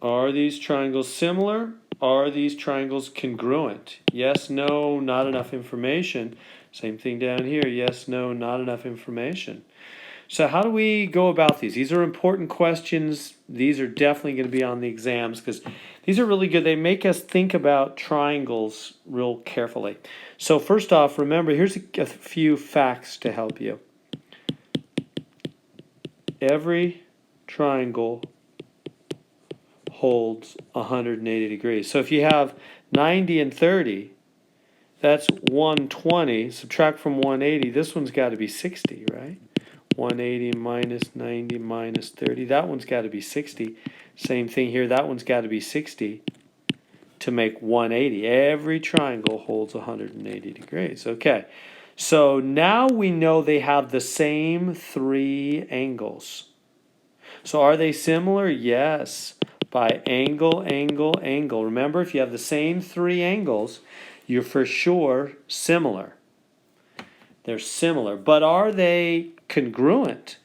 Are these triangles similar? Are these triangles congruent? Yes, no, not enough information. Same thing down here. Yes, no, not enough information. So how do we go about these? These are important questions. These are definitely going to be on the exams because these are really good. They make us think about triangles real carefully. So first off, remember, here's a few facts to help you. Every triangle holds 180 degrees. So if you have 90 and 30, that's 120. Subtract from 180. This one's got to be 60, right? 180 minus 90 minus 30. That one's got to be 60. Same thing here. That one's got to be 60 to make 180. Every triangle holds 180 degrees. Okay. So now we know they have the same three angles. So are they similar? Yes. By angle, angle, angle. Remember, if you have the same three angles, you're for sure similar. They're similar. But are they congruent?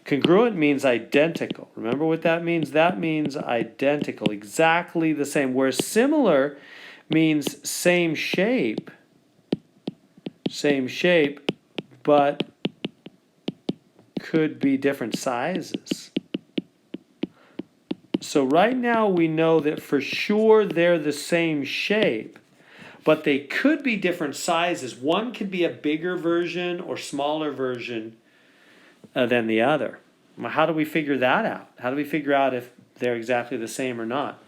Congruent means identical. Remember what that means? That means identical, exactly the same. Whereas similar means same shape, but could be different sizes. So right now we know that for sure they're the same shape, but they could be different sizes. One could be a bigger version or smaller version than the other. Well, how do we figure that out? How do we figure out if they're exactly the same or not?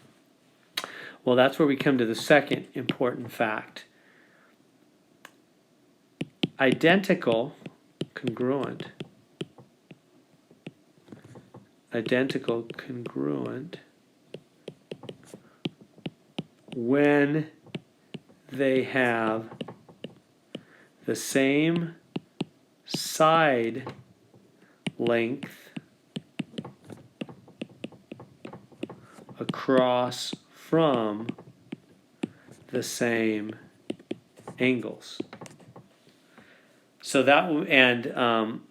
Well, that's where we come to the second important fact. Identical, congruent, when they have the same side length across from the same angles. So that, and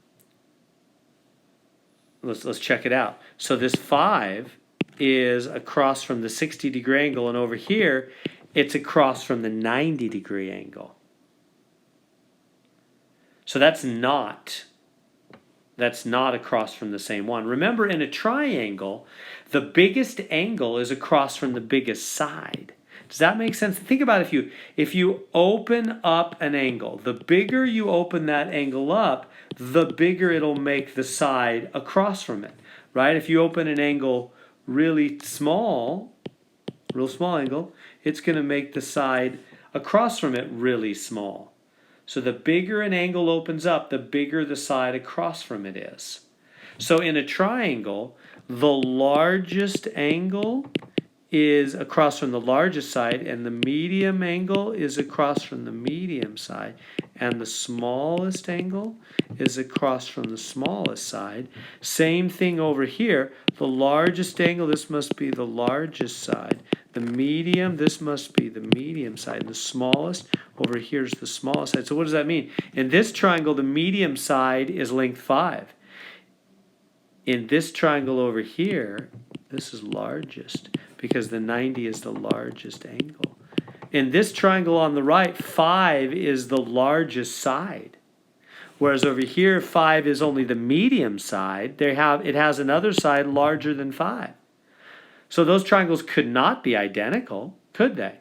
let's check it out. So this 5 is across from the 60-degree angle, and over here it's across from the 90-degree angle. So that's not across from the same one. Remember, in a triangle, the biggest angle is across from the biggest side. Does that make sense? Think about if you open up an angle, the bigger you open that angle up, the bigger it'll make the side across from it, right? If you open an angle really small, real small angle, it's going to make the side across from it really small. So the bigger an angle opens up, the bigger the side across from it is. So in a triangle, the largest angle is across from the largest side, and the medium angle is across from the medium side, and the smallest angle is across from the smallest side. Same thing over here. The largest angle, this must be the largest side. The medium, this must be the medium side. And the smallest over here is the smallest side. So what does that mean? In this triangle, the medium side is length 5. In this triangle over here, this is largest because the 90 is the largest angle. In this triangle on the right, 5 is the largest side. Whereas over here, 5 is only the medium side. It has another side larger than 5. So those triangles could not be identical, could they?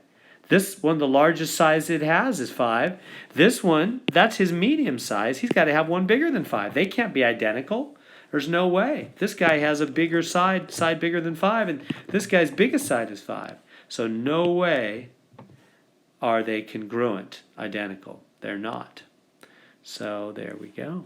This one, the largest size it has is 5. This one, that's his medium size. He's got to have one bigger than 5. They can't be identical. There's no way. This guy has a bigger side bigger than 5, and this guy's biggest side is 5. So no way are they congruent, identical. They're not. So there we go.